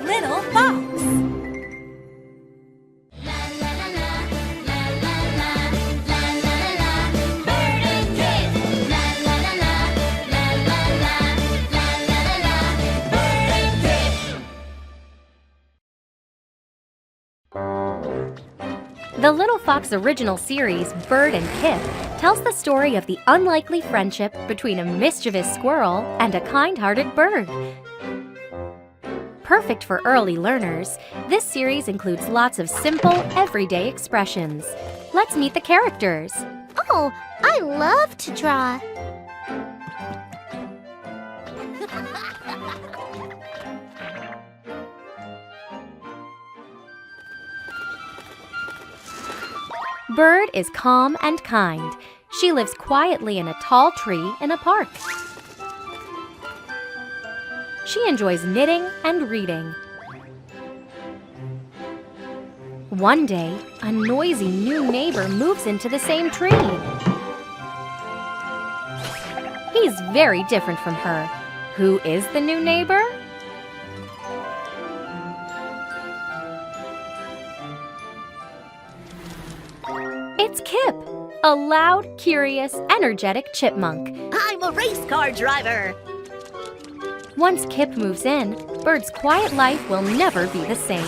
little fox. The Little Fox original series, Bird and Kip, tells the story of the unlikely friendship between a mischievous squirrel and a kind-hearted bird. Perfect for early learners, this series includes lots of simple, everyday expressions. Let's meet the characters. Oh, I love to draw. Bird is calm and kind. She lives quietly in a tall tree in a park. She enjoys knitting and reading. One day, a noisy new neighbor moves into the same tree. He's very different from her. Who is the new neighbor? It's Kip, a loud, curious, energetic chipmunk. I'm a race car driver. Once Kip moves in, Bird's quiet life will never be the same.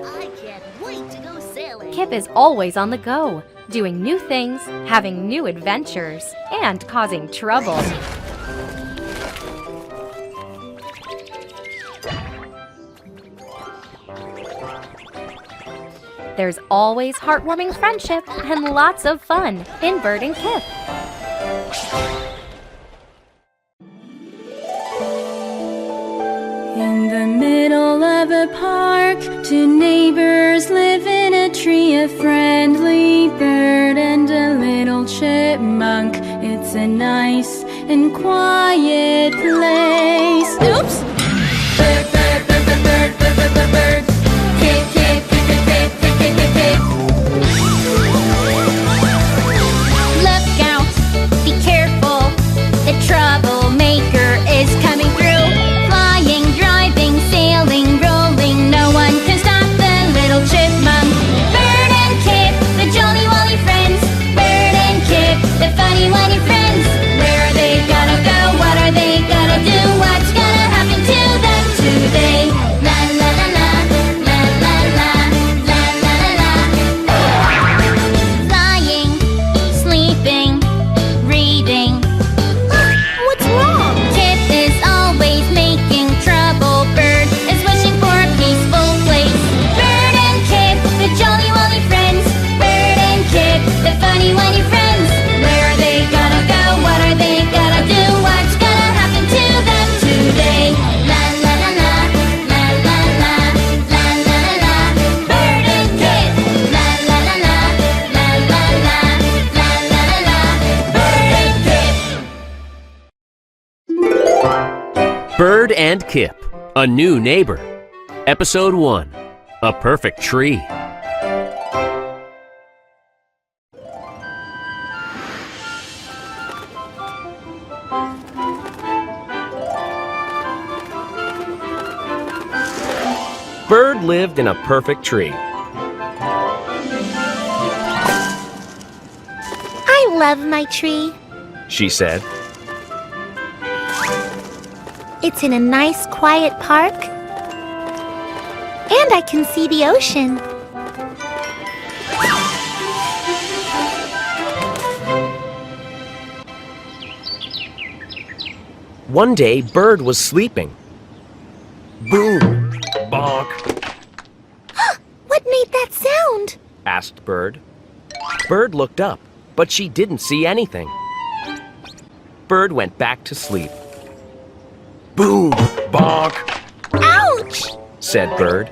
I can't wait to go sailing. Kip is always on the go, doing new things, having new adventures, and causing trouble. There's always heartwarming friendship and lots of fun in Bird and Kip. In the middle of a park, two neighbors live in a tree, a friendly bird and a little chipmunk. It's a nice and quiet place. Oops! Bird, bird, bird, bird, bird, bird, bird, bird, bird. Kip, kip, kip, kip, kip, kip, kip, kip, kip. Look out, be careful, the troublemaker is coming through. Flying, driving, sailing, rolling, no one can stop the little chipmunk. Bird and Kip, the jolly wally friends. Bird and Kip, the funny wunny friends. Where are they gonna go? What are they gonna do? What's gonna happen to them today? La la la la, la la la, la la la la. Flying, sleeping, reading. What's wrong? Kip is always making trouble. Bird is wishing for a peaceful place. Bird and Kip, the jolly wally friends. Bird and Kip, the funny wunny friends. Where are they gonna go? What are they gonna do? What's gonna happen to them today? La la la la, la la la, la la la la. Bird and Kip, la la la la, la la la, la la la la. Bird and Kip. Bird and Kip, a new neighbor. Episode 1, A Perfect Tree. Bird lived in a perfect tree. I love my tree. She said, It's in a nice, quiet park. And I can see the ocean. One day, Bird was sleeping. Boom! Bonk! What made that sound? Asked Bird. Bird looked up, but she didn't see anything. Bird went back to sleep. Boom! Bonk! Ouch! Said Bird.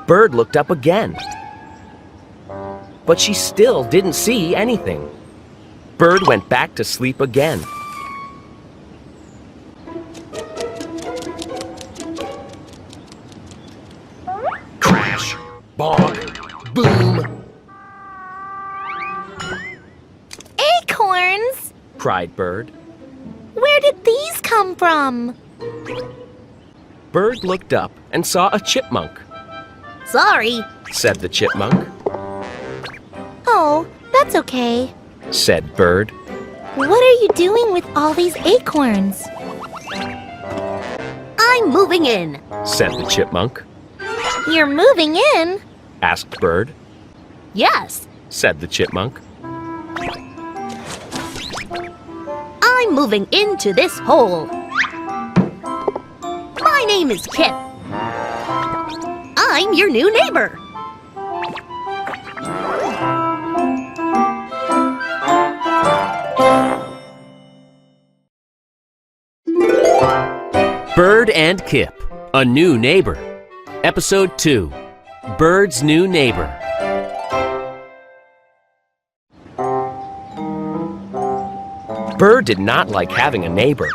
Bird looked up again, but she still didn't see anything. Bird went back to sleep again. Crash! Bonk! Boom! cried Bird. Where did these come from? Bird looked up and saw a chipmunk, Sorry. said the chipmunk, Oh, that's okay. said Bird. What are you doing with all these acorns? I'm moving in. Said the chipmunk, You're moving in? asked Bird, Yes, said the chipmunk. I'm moving into this hole. My name is Kip. I'm your new neighbor. Bird and Kip, a new neighbor. Episode 2, Bird's New Neighbor. Bird did not like having a neighbor.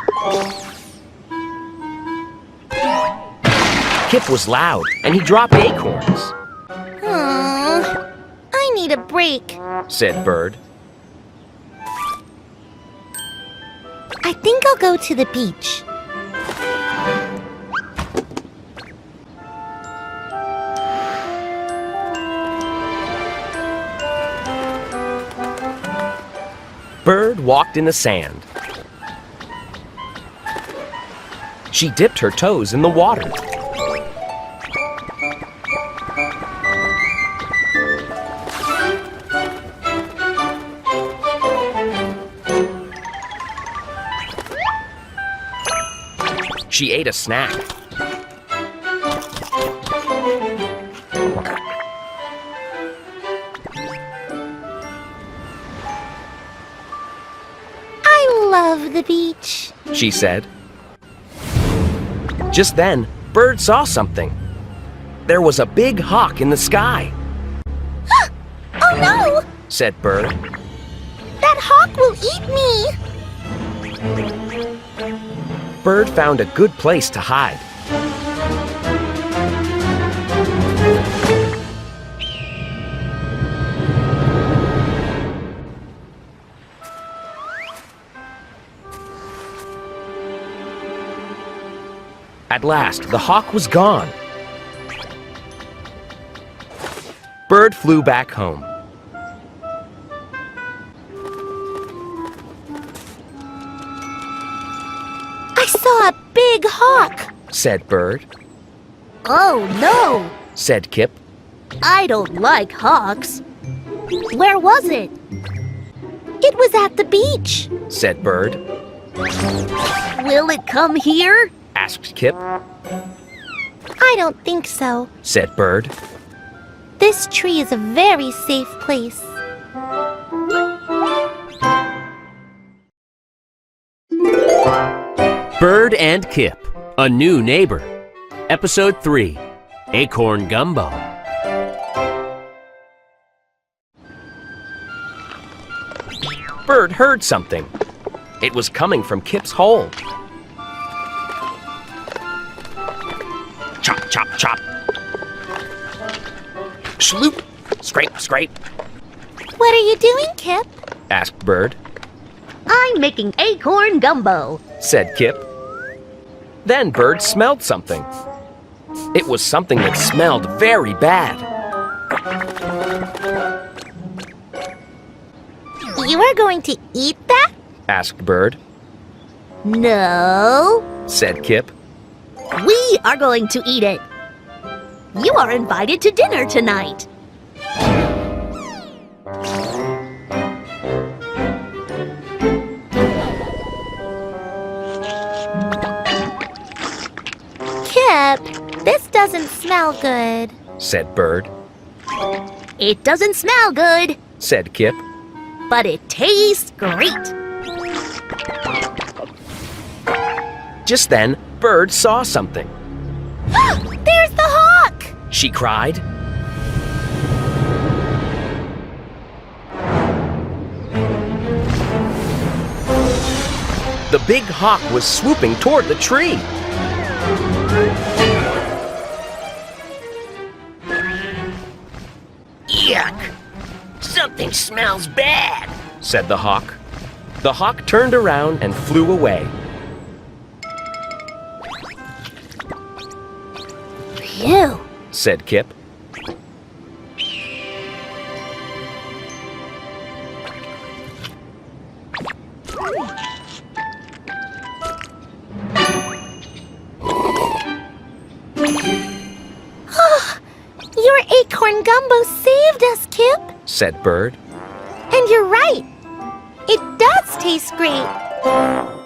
Kip was loud, and he dropped acorns, I need a break. said Bird. I think I'll go to the beach. Bird walked in the sand. She dipped her toes in the water. She ate a snack. I love the beach. She said. Just then, Bird saw something. There was a big hawk in the sky, Oh no! said Bird. That hawk will eat me! Bird found a good place to hide. At last, the hawk was gone. Bird flew back home. I saw a big hawk! Said Bird. Oh no, Said Kip. I don't like hawks. Where was it? It was at the beach. Said Bird. Will it come here? Asked Kip. I don't think so. Said Bird. This tree is a very safe place. Bird and Kip, a new neighbor. Episode 3, Acorn Gumbo. Bird heard something. It was coming from Kip's hole. Chop, chop, chop. Sloop, scrape, scrape, What are you doing, Kip? asked Bird. I'm making acorn gumbo. Said Kip. Then Bird smelled something. It was something that smelled very bad. You are going to eat that? Asked Bird. No, Said Kip. we are going to eat it. You are invited to dinner tonight. Kip, this doesn't smell good. Said Bird. It doesn't smell good, Said Kip. but it tastes great. Just then, Bird saw something. There's the hawk! She cried. The big hawk was swooping toward the tree. Yuck! Something smells bad, said the hawk. The hawk turned around and flew away. Phew. Said Kip. Your acorn gumbo saved us, Kip. Said Bird. And you're right. It does taste great.